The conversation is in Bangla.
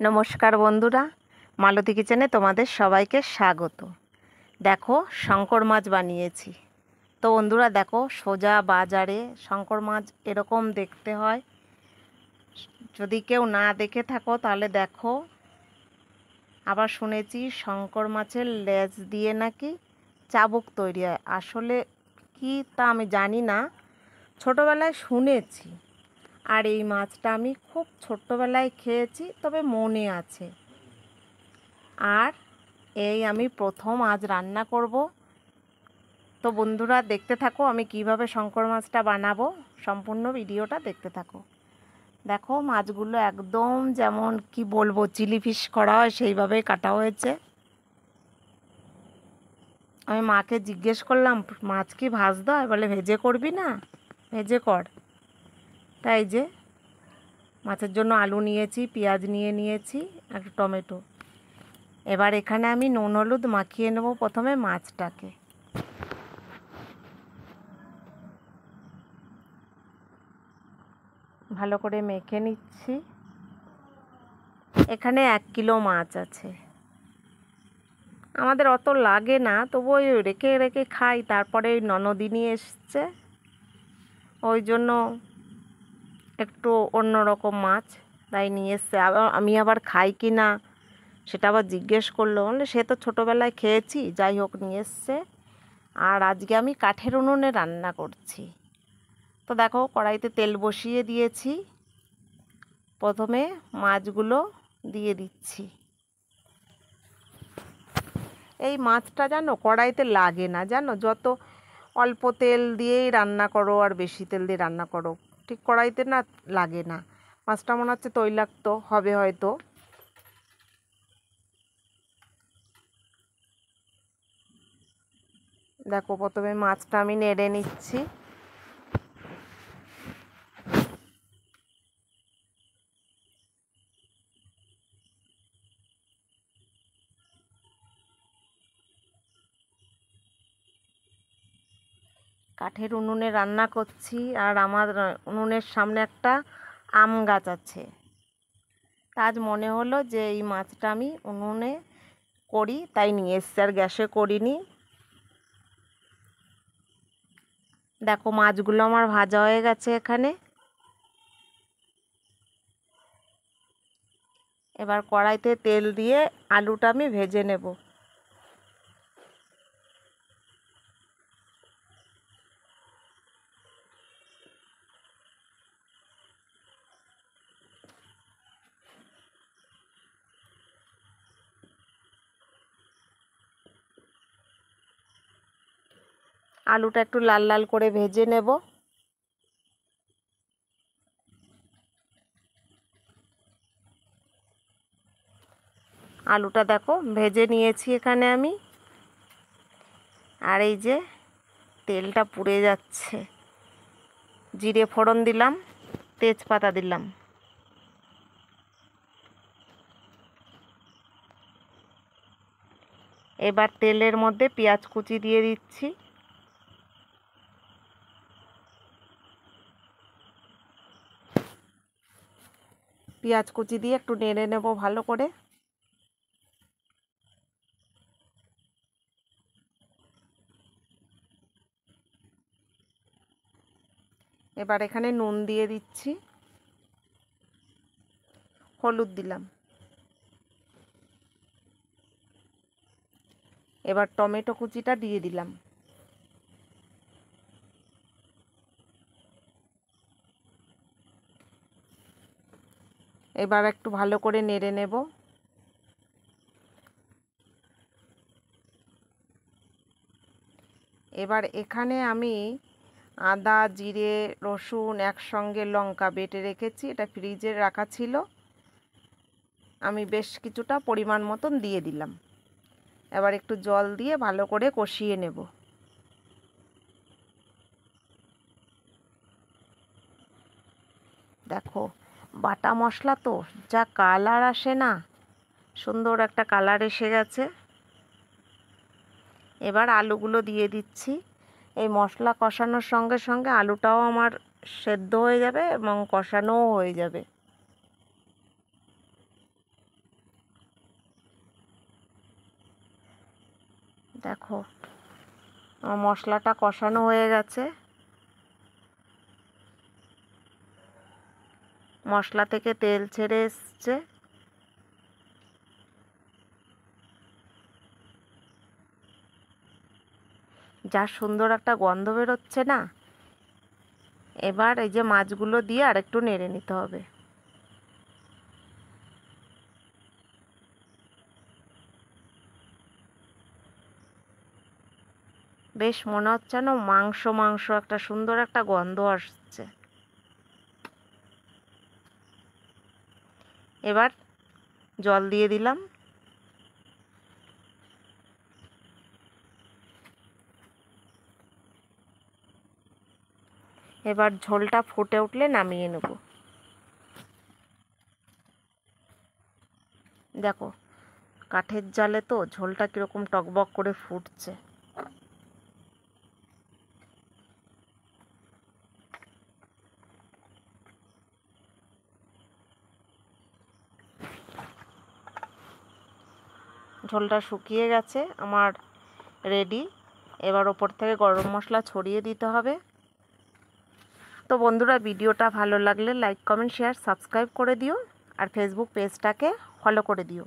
নমস্কার বন্ধুরা, মালতী কিচেনে তোমাদের সবাইকে স্বাগত। দেখো, শঙ্কর মাছ বানিয়েছি। তো বন্ধুরা দেখো, সোজা বাজারে শঙ্কর মাছ এরকম দেখতে হয়। যদি কেউ না দেখে থাকো তাহলে দেখো। আবার শুনেছি শঙ্কর মাছের লেজ দিয়ে নাকি চাবুক তৈরি হয়। আসলে কি তা আমি জানি না, ছোটোবেলায় শুনেছি। আর এই মাছটা আমি খুব ছোট্টবেলায় খেয়েছি, তবে মনে আছে। আর এই আমি প্রথম আজ রান্না করব। তো বন্ধুরা দেখতে থাকো আমি কিভাবে শঙ্কর মাছটা বানাবো, সম্পূর্ণ ভিডিওটা দেখতে থাকো। দেখো, মাছগুলো একদম যেমন কি বলবো, চিলি ফিশ করা হয় সেইভাবেই কাটা হয়েছে। আমি মাকে জিজ্ঞেস করলাম, মাছ কি ভাজতে হয়? বলে ভেজে করবি না, ভেজে কর। তাই যে মাছের জন্য আলু নিয়েছি, পেঁয়াজ নিয়েছি, একটা টমেটো। এবার এখানে আমি নুন হলুদ মাখিয়ে নেব প্রথমে মাছটাকে। ভালো করে মেখে নিচ্ছি। এখানে 1 কিলো মাছ আছে। আমাদের অত লাগে না, তবু ওই রেখে রেখে খাই। তারপরে ওই ননদিনী এসছে, ওই জন্য একটু অন্যরকম মাছ তাই নিয়ে এসছে। আমি আবার খাই কি না সেটা আবার জিজ্ঞেস করলো। বলে সে তো ছোটোবেলায় খেয়েছি, যাই হোক নিয়ে এসছে। আর আজকে আমি কাঠের উনুনে রান্না করছি। তো দেখো, কড়াইতে তেল বসিয়ে দিয়েছি। প্রথমে মাছগুলো দিয়ে দিচ্ছি। এই মাছটা জানো কড়াইতে লাগে না, জানো, যত অল্প তেল দিয়েই রান্না করো আর বেশি তেল দিয়ে রান্না করো, ঠিক কড়াইতে না লাগে না। মাছটা মনে হচ্ছে তৈলাক্ত হবে হয়তো। দেখো, প্রথমে মাছটা আমি নেড়ে নিচ্ছি। কাঠের উনুনে রান্না করছি, আর আমার উনুনের সামনে একটা আম গাছ আছে। আজ মনে হলো যে এই মাছটা আমি উনুনে করি, তাই নিয়ে এসছি, আর গ্যাসে করিনি। দেখো, মাছগুলো আমার ভাজা হয়ে গেছে এখানে। এবার কড়াইতে তেল দিয়ে আলুটা আমি ভেজে নেব। আলুটা একটু লাল লাল করে ভেজে নেব। আলুটা দেখো ভেজে নিয়েছি এখানে আমি। আর এই যে তেলটা পুড়ে যাচ্ছে, জিরে ফোড়ন দিলাম, তেজপাতা দিলাম। এবার তেলের মধ্যে পেঁয়াজ কুচি দিয়ে দিচ্ছি। পেঁয়াজ কুচি দিয়ে একটু নেড়ে নেব ভালো করে। এবার এখানে নুন দিয়ে দিচ্ছি, হলুদ দিলাম। এবার টমেটো কুচিটা দিয়ে দিলাম। এবার একটু ভালো করে নেড়ে নেব। এবার এখানে আমি আদা, জিরে, রসুন, একসঙ্গে লঙ্কা বেটে রেখেছি, এটা ফ্রিজে রাখা ছিল। আমি বেশ কিছুটা পরিমাণ মতন দিয়ে দিলাম। এবার একটু জল দিয়ে ভালো করে কষিয়ে নেব। দেখো, বাটা মশলা তো যা কালার আসে না, সুন্দর একটা কালার এসে গেছে। এবার আলুগুলো দিয়ে দিচ্ছি। এই মশলা কষানোর সঙ্গে সঙ্গে আলুটাও আমার সেদ্ধ হয়ে যাবে এবং কষানোও হয়ে যাবে। দেখো আমার মশলাটা কষানো হয়ে গেছে, মশলা থেকে তেল ছেড়ে এসছে। যা সুন্দর একটা গন্ধ বেরোচ্ছে না। এবার এই যে মাছগুলো দিয়ে আরেকটু নেড়ে নিতে হবে। বেশ মনে হচ্ছে না মাংস মাংস একটা সুন্দর একটা গন্ধ আসছে। এবার জল দিয়ে দিলাম। এবার ঝোলটা ফুটে উঠলে নামিয়ে নেব। দেখো কাঠের জালে তো ঝোলটা কীরকম টকবক করে ফুটছে। ঝোলটা শুকিয়ে গেছে আমার, রেডি। এবার ওপর থেকে গরম মশলা ছড়িয়ে দিতে হবে। তো বন্ধুরা, ভিডিওটা ভালো লাগলে লাইক কমেন্ট শেয়ার সাবস্ক্রাইব করে দিও, আর ফেসবুক পেজটাকে ফলো করে দিও।